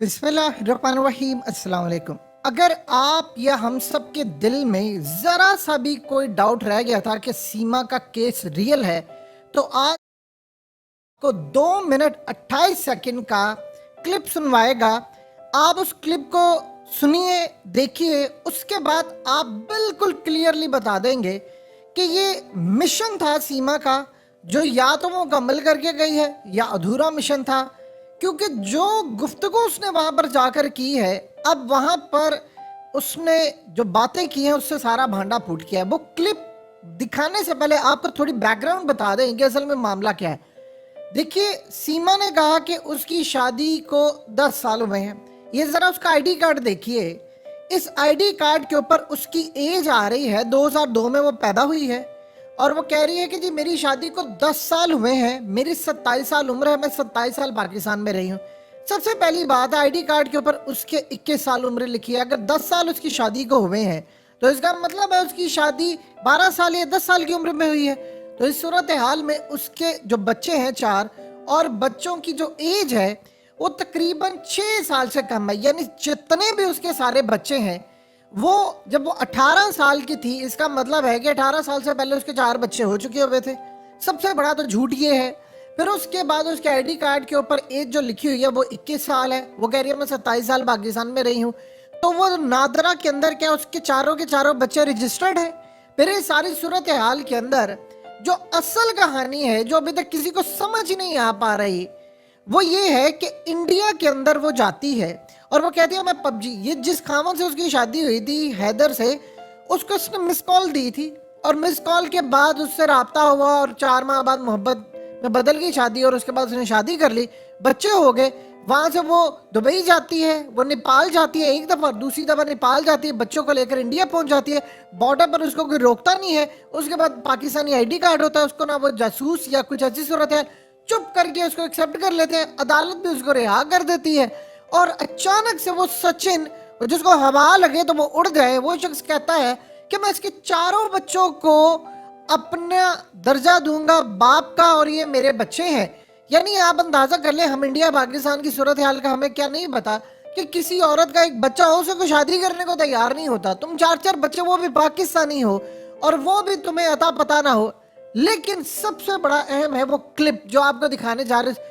बिस्मिल्लाहिर्रहमानिर्रहीम अस्सलाम वालेकुम। अगर आप या हम सब के दिल में ज़रा सा भी कोई डाउट रह गया था कि सीमा का केस रियल है, तो आज को 2 मिनट 28 सेकंड का क्लिप सुनवाएगा। आप उस क्लिप को सुनिए, देखिए, उसके बाद आप बिल्कुल क्लियरली बता देंगे कि ये मिशन था सीमा का, जो या तो वो मुकम्मल करके गई है या अधूरा मिशन था। क्योंकि जो गुफ्तगू उसने वहाँ पर जाकर की है, अब वहाँ पर उसने जो बातें की हैं उससे सारा भांडा फूट गया है। वो क्लिप दिखाने से पहले आपको थोड़ी बैकग्राउंड बता दें कि असल में मामला क्या है। देखिए, सीमा ने कहा कि उसकी शादी को 10 साल हुए हैं। ये ज़रा उसका आईडी कार्ड देखिए। इस आईडी कार्ड के ऊपर उसकी एज आ रही है, 2002 में वो पैदा हुई है, और वो कह रही है कि जी मेरी शादी को 10 साल हुए हैं, मेरी 27 साल उम्र है, मैं 27 साल पाकिस्तान में रही हूँ। सबसे पहली बात, आईडी कार्ड के ऊपर उसके 21 साल उम्र लिखी है। अगर 10 साल उसकी शादी को हुए हैं तो इसका मतलब है उसकी शादी 12 साल या 10 साल की उम्र में हुई है। तो इस सूरत हाल में उसके जो बच्चे हैं 4, और बच्चों की जो एज है वो तकरीबन 6 साल से कम है। यानी जितने भी उसके सारे बच्चे हैं, वो जब वो 18 साल की थी, इसका मतलब है कि 18 साल से पहले उसके 4 बच्चे हो चुके हुए थे। सबसे बड़ा तो झूठ ये है। फिर उसके बाद उसके आईडी कार्ड के ऊपर एज जो लिखी हुई है वो 21 साल है। वो कह रही है मैं 27 साल पाकिस्तान में रही हूँ। तो वो नादरा के अंदर क्या उसके चारों के चारों बच्चे रजिस्टर्ड है। फिर इस सारी सूरत हाल के अंदर जो असल कहानी है, जो अभी तक किसी को समझ ही नहीं आ पा रही, वो ये है कि इंडिया के अंदर वो जाती है और वो कहती है मैं पबजी, ये जिस खामन से उसकी शादी हुई थी हैदर से, उसको उसने मिस कॉल दी थी, और मिस कॉल के बाद उससे रब्ता हुआ और 4 माह बाद मोहब्बत में बदल गई शादी, और उसके बाद उसने शादी कर ली, बच्चे हो गए। वहां से वो दुबई जाती है, वो नेपाल जाती है एक दफ़ा, दूसरी दफ़ा नेपाल जाती है, बच्चों को लेकर इंडिया पहुंच जाती है। बॉर्डर पर उसको कोई रोकता नहीं है। उसके बाद पाकिस्तानी आईडी कार्ड होता है, उसको ना वो जासूस या कुछ ऐसी सूरत है, चुप करके उसको एक्सेप्ट कर लेते हैं। अदालत भी उसको रिहा कर देती है। और अचानक से वो सचिन, जिसको हवा लगे तो वो उड़ जाए, वो शख्स कहता है कि मैं इसके चारों बच्चों को अपना दर्जा दूंगा बाप का, और ये मेरे बच्चे हैं। यानी आप अंदाजा कर ले, हम इंडिया पाकिस्तान की सूरत हाल का हमें क्या नहीं पता कि किसी औरत का एक बच्चा हो, उसे कोई शादी करने को तैयार नहीं होता। तुम 4-4 बच्चे, वो भी पाकिस्तानी हो, और वो भी तुम्हें अता पता ना हो। लेकिन सबसे बड़ा अहम है वो क्लिप जो आपको दिखाने जा रहे।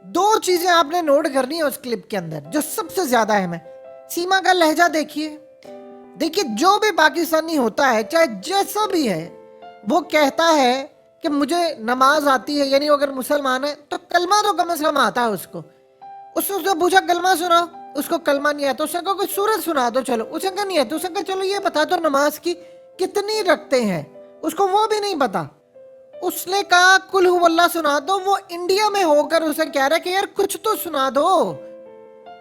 2 चीजें आपने नोट करनी है उस क्लिप के अंदर जो सबसे ज्यादा अहम है। सीमा का लहजा देखिए। देखिए, जो भी पाकिस्तानी होता है, चाहे जैसा भी है, वो कहता है कि मुझे नमाज आती है। यानी अगर मुसलमान है तो कलमा तो कम से कम आता है उसको। उसने पूछा कलमा सुनाओ, उसको कलमा नहीं आता। उसने कहा कोई सूरत सुना दो, चलो। उसने कहा नहीं है। तो उसने कहा चलो ये बता दो नमाज की कितनी रखते हैं, उसको वो भी नहीं पता। उसने कहा कुल हु अल्लाह सुना दो। वो इंडिया में होकर उसे कह रहा है कि यार कुछ तो सुना दो,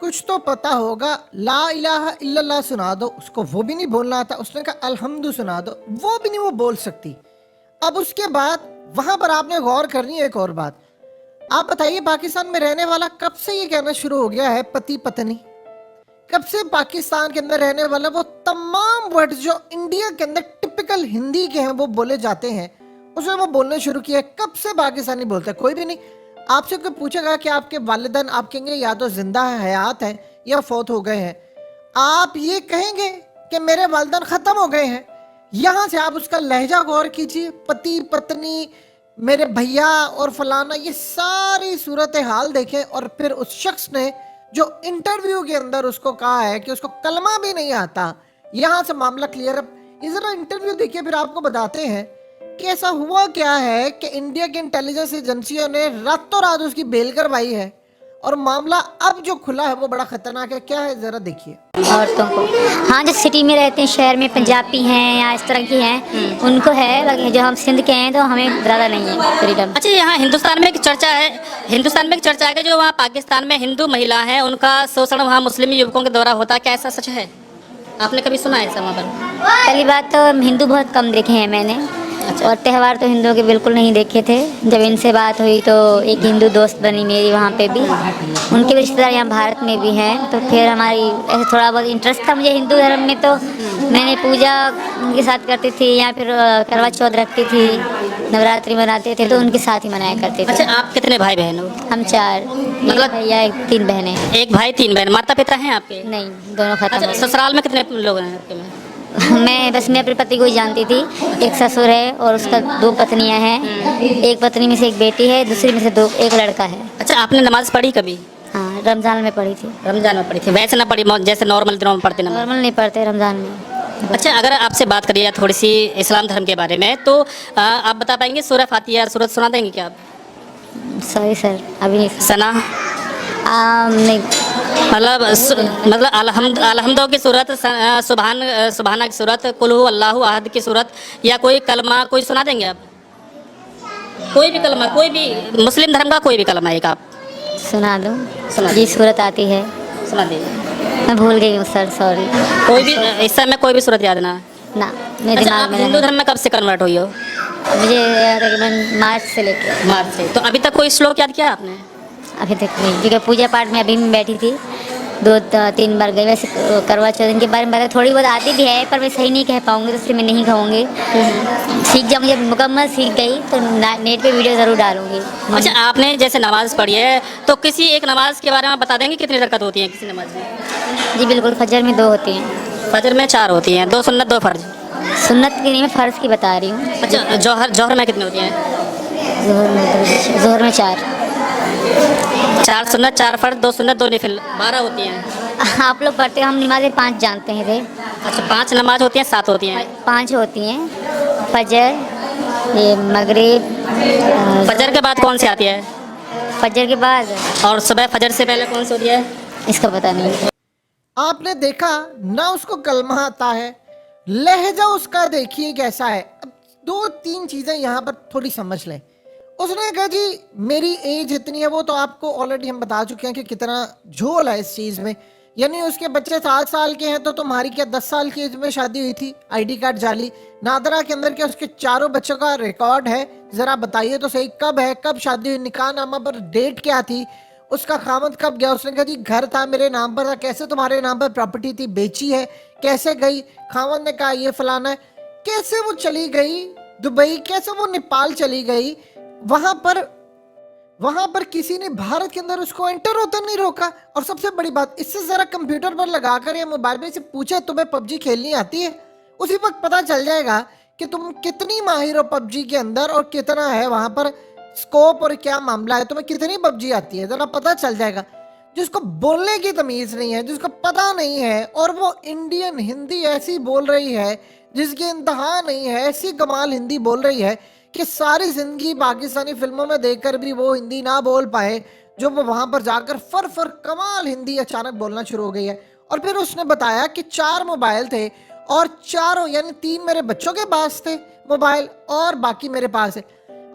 कुछ तो पता होगा, ला इलाहा इल्लल्लाह सुना दो। उसको वो भी नहीं बोलना आता। उसने कहा अल्हम्दु सुना दो, वो भी नहीं वो बोल सकती। अब उसके बाद वहां पर आपने गौर करनी है एक और बात। आप बताइए, पाकिस्तान में रहने वाला कब से ये कहना शुरू हो गया है पति पत्नी? कब से पाकिस्तान के अंदर रहने वाला वो तमाम वर्ड जो इंडिया के अंदर टिपिकल हिंदी के हैं वो बोले जाते हैं, उसने वो बोलने शुरू किया? कब से पाकिस्तानी बोलता है? कोई भी नहीं। आपसे कोई पूछेगा कि आपके वालिदैन, आप कहेंगे या तो जिंदा है, हयात हैं, या फौत हो गए हैं। आप ये कहेंगे कि मेरे वालिदैन खत्म हो गए हैं। यहां से आप उसका लहजा गौर कीजिए, पति पत्नी, मेरे भैया और फलाना, ये सारी सूरत हाल देखें। और फिर उस शख्स ने जो इंटरव्यू के अंदर उसको कहा है कि उसको कलमा भी नहीं आता, यहां से मामला क्लियर है। ये जरा इंटरव्यू देखिए, फिर आपको बताते हैं कि ऐसा हुआ क्या है कि इंडिया की इंटेलिजेंस एजेंसियों ने रातों रात उसकी बेल करवाई है, और मामला अब जो खुला है वो बड़ा खतरनाक है। क्या है जरा देखिए। औरतों को, हाँ, जो सिटी में रहते हैं, शहर में पंजाबी हैं या इस तरह की हैं, उनको है। लेकिन जो हम सिंध के हैं तो हमें ज़्यादा नहीं है फ्रीडम। अच्छा, यहाँ हिंदुस्तान में एक चर्चा है, कि जो वहाँ पाकिस्तान में हिंदू महिला हैं उनका शोषण वहाँ मुस्लिम युवकों के द्वारा होता है। क्या ऐसा सच है? आपने कभी सुना है ऐसा वहाँ पर? पहली बात तो हिंदू बहुत कम देखे हैं मैंने। अच्छा। और त्यौहार तो हिंदुओं के बिल्कुल नहीं देखे थे। जब इनसे बात हुई तो एक हिंदू दोस्त बनी मेरी वहाँ पे भी। उनके भी रिश्तेदार यहाँ भारत में भी हैं, तो फिर हमारी ऐसे थोड़ा बहुत इंटरेस्ट था मुझे हिंदू धर्म में। तो मैंने पूजा उनके साथ करती थी, या फिर करवा चौथ रखती थी। नवरात्रि मनाते थे तो उनके साथ ही मनाया करते थे। अच्छा, आप कितने भाई बहन हो? हम 4 मतलब- भैया 3 बहनें हैं। एक भाई 3 बहन। माता पिता हैं आपके? नहीं, दोनों खत्म अच्छा, हो गए। ससुराल में कितने लोग हैं आपके में? मैं अपने पति को ही जानती थी। एक ससुर है और उसका 2 पत्नियां हैं। एक पत्नी में से एक बेटी है, दूसरी में से 2 एक लड़का है। अच्छा, आपने नमाज पढ़ी कभी? हाँ, रमजान में पढ़ी थी। रमजान में पढ़ी थी, वैसे ना पढ़ी जैसे नॉर्मल दिनों में पढ़ते नमाज? नॉर्मल नहीं पढ़ते रमजान में। अच्छा, अगर आपसे बात करिए थोड़ी सी इस्लाम धर्म के बारे में, तो आप बता पाएंगे सूरह फातिहा सूरत सुना देंगे क्या आप? सॉरी सर, अभी नहीं। सना नहीं। मतलब अलहम्दो की सूरत, सुबहाना की सूरत, कुल हु अल्लाहु अहद की सूरत, या कोई कलमा कोई सुना देंगे आप? कोई भी कलमा, कोई भी मुस्लिम धर्म का कोई भी कलमा एक आप सुना दो। सुना जी, सूरत आती है। सुना दीजिए। मैं भूल गई हूँ सर, सॉरी। कोई भी इस समय कोई भी सूरत याद ना? ना, मेरे अच्छा, दिमाग आप में हिंदू नहीं। धर्म में कब से कन्वर्ट हुई हो? मुझे तकरीबन मार्च से लेकर मार्च से। तो अभी तक कोई श्लोक याद किया आपने? अभी तक नहीं, क्योंकि पूजा पाठ में अभी मैं बैठी थी। 2-3 बार गई। वैसे करवा चौथ के बारे में पता थोड़ी बहुत आती भी है, पर मैं सही नहीं कह पाऊँगी, तो इसलिए मैं नहीं कहूँगी। सीख जाऊँगी, जब मुकम्मल सीख गई तो नेट पे वीडियो ज़रूर डालूँगी। अच्छा, आपने जैसे नमाज पढ़ी है, तो किसी एक नमाज के बारे में बता देंगे कितनी रकत होती है किसी नमाज में? जी बिल्कुल, फजर में 2 होती हैं। फजर में 4 होती हैं, 2 सुन्नत 2 फर्ज। सुन्नत की नहीं, मैं फ़र्ज़ की बता रही हूँ। अच्छा, जौहर में कितनी होती हैं? ज़ोहर में 4। 4 सुन्नत 4 फर्ज 2 सुन्नत 2 नफिल, 12 होती हैं। आप लोग पढ़ते हो, हम नमाज़ें 5 जानते हैं थे। अच्छा, 5 नमाज होती हैं, 7 होती हैं? 5 होती हैं। फजर, ये मगरिब, फजर के बाद कौन सी आती है? फजर के बाद, और सुबह फजर से पहले कौन सी होती है? इसका पता नहीं। आपने देखा ना, उसको कलमा आता है, लहजा उसका देखिए कैसा है। अब 2-3 चीजें यहाँ पर थोड़ी समझ लें। उसने कहा जी मेरी एज इतनी है, वो तो आपको ऑलरेडी हम बता चुके हैं कि कितना झोल है इस चीज में। यानी उसके बच्चे 7 साल के हैं, तो तुम्हारी क्या 10 साल की एज में शादी हुई थी? आईडी कार्ड जाली। नादरा के अंदर क्या उसके 4 बच्चों का रिकॉर्ड है? जरा बताइए तो सही, कब है, कब शादी हुई, निकाह नामा पर डेट क्या थी, उसका खामद कब गया? उसने कहा जी घर था, मेरे नाम पर था। कैसे तुम्हारे नाम पर प्रॉपर्टी थी, बेची है? कैसे गई? खामद ने कहा ये फलाना है। कैसे वो चली गई दुबई, कैसे वो नेपाल चली गई? वहां पर किसी ने भारत के अंदर उसको एंटर होता नहीं रोका। और सबसे बड़ी बात, इससे जरा कंप्यूटर पर लगाकर या मोबाइल में से पूछे तुम्हें पबजी खेलनी आती है, उसी वक्त पता चल जाएगा कि तुम कितनी माहिर हो पबजी के अंदर और कितना है वहां पर स्कोप और क्या मामला है, तुम्हें कितनी पबजी आती है, जरा पता चल जाएगा। जिसको बोलने की तमीज नहीं है, जिसको पता नहीं है, और वो इंडियन हिंदी ऐसी बोल रही है जिसकी इंतहा नहीं है, ऐसी कमाल हिंदी बोल रही है कि सारी जिंदगी पाकिस्तानी फिल्मों में देखकर भी वो हिंदी ना बोल पाए, जो वो वहां पर जाकर फर कमाल हिंदी अचानक बोलना शुरू हो गई है। और फिर उसने बताया कि 4 मोबाइल थे और चारों यानी 3 मेरे बच्चों के पास थे मोबाइल और बाकी मेरे पास है।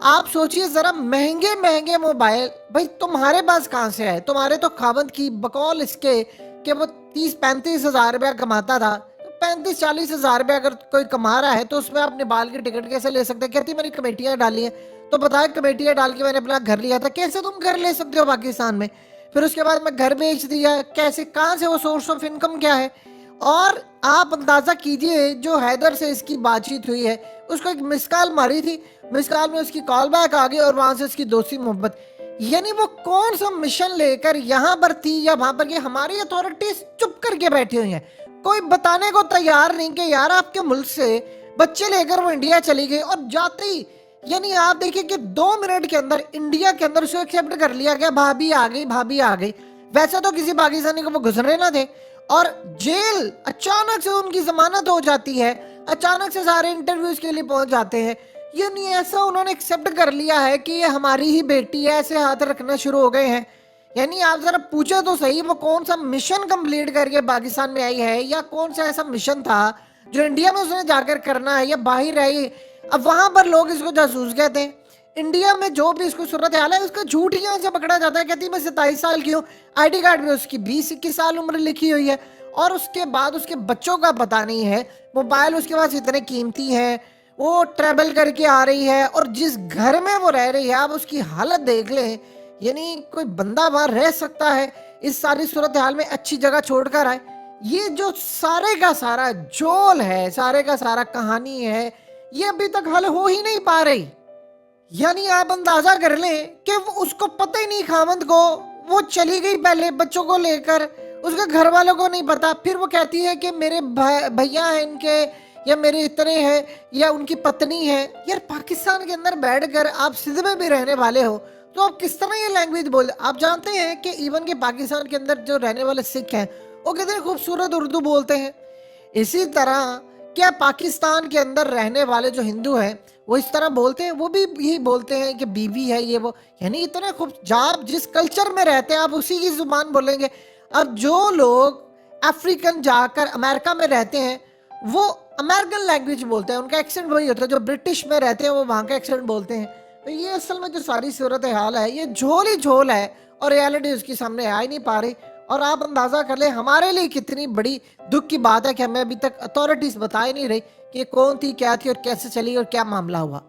आप सोचिए जरा, महंगे महंगे मोबाइल भाई तुम्हारे पास कहां से है? तुम्हारे तो खावंद की बकौल इसके कि वो 30-35 हजार रुपया कमाता था। 35-40 हजार रुपया अगर कोई कमा रहा है तो उसमें आप नेपाल की टिकट कैसे ले सकते हैं? कहती मैंने कमेटियां डाली है, तो बताया कमेटियां डाल के मैंने अपना घर लिया था। कैसे तुम घर ले सकते हो पाकिस्तान में? फिर उसके बाद मैं घर बेच दिया, कैसे, कहां से, वो सोर्स ऑफ इनकम क्या है? और आप अंदाजा कीजिए, जो हैदर से इसकी बातचीत हुई है, उसको एक मिस कॉल मारी थी, मिस कॉल में उसकी कॉल बैक आ गई और वहां से उसकी दोस्ती मोहब्बत। यानी वो कौन सा मिशन लेकर यहाँ पर थी या वहां पर, हमारी अथॉरिटीज चुप करके बैठी हुई हैं, कोई बताने को तैयार नहीं कि यार आपके मुल्क से बच्चे लेकर वो इंडिया चली गई। और जाते ही यानी आप देखिए कि 2 मिनट के अंदर इंडिया के अंदर उसको एक्सेप्ट कर लिया गया, भाभी आ गई, भाभी आ गई। वैसे तो किसी पाकिस्तानी को वो घुसने ना थे, और जेल अचानक से उनकी जमानत हो जाती है, अचानक से सारे इंटरव्यूज के लिए पहुंच जाते हैं। यानी ऐसा उन्होंने एक्सेप्ट कर लिया है कि ये हमारी ही बेटी है, ऐसे हाथ रखना शुरू हो गए हैं। यानी आप जरा पूछे तो सही, वो कौन सा मिशन कंप्लीट करके पाकिस्तान में आई है, या कौन सा ऐसा मिशन था जो इंडिया में उसने जाकर करना है या बाहर आई? अब वहां पर लोग इसको जासूस कहते हैं। इंडिया में जो भी इसको सूरत हाल है उसका झूठ यहाँ से पकड़ा जाता है। कहती मैं 27 साल की हूँ, आईडी कार्ड में उसकी 20-21 साल उम्र लिखी हुई है, और उसके बाद उसके बच्चों का पता नहीं है, मोबाइल उसके पास इतने कीमती हैं, वो ट्रेवल करके आ रही है, और जिस घर में वो रह रही है आप उसकी हालत देख लें। यानी कोई बंदा बाहर रह सकता है इस सारी सूरत हाल में, अच्छी जगह छोड़कर आए? ये जो सारे का सारा जोल है, सारे का सारा कहानी है, ये अभी तक हल हो ही नहीं पा रही। यानी आप अंदाजा कर लें कि उसको पता ही नहीं, खामंद को, वो चली गई पहले बच्चों को लेकर, उसके घर वालों को नहीं पता, फिर वो कहती है कि मेरे भैया हैं इनके, या मेरे इतने हैं, या उनकी पत्नी है। यार पाकिस्तान के अंदर बैठकर आप सिंध में भी रहने वाले हो तो आप किस तरह ये लैंग्वेज बोल। आप जानते हैं कि इवन के पाकिस्तान के अंदर जो रहने वाले सिख हैं वो कितने खूबसूरत उर्दू बोलते हैं। इसी तरह क्या पाकिस्तान के अंदर रहने वाले जो हिंदू हैं वो इस तरह बोलते हैं, वो भी यही बोलते हैं कि बीवी है ये वो। यानी इतने खूब, आप जिस कल्चर में रहते हैं आप उसी की जुबान बोलेंगे। अब जो लोग अफ्रीकन जाकर अमेरिका में रहते हैं वो अमेरिकन लैंग्वेज बोलते हैं, उनका एक्सेंट वही होता है। जो ब्रिटिश में रहते हैं वो वहाँ का एक्सेंट बोलते हैं। तो ये असल में जो सारी सूरत हाल है ये झोल ही झोल है और रियलिटी उसके सामने आ ही नहीं पा रही। और आप अंदाजा कर ले हमारे लिए कितनी बड़ी दुख की बात है कि हमें अभी तक अथॉरिटीज बता ही नहीं रही कि कौन थी, क्या थी और कैसे चली और क्या मामला हुआ।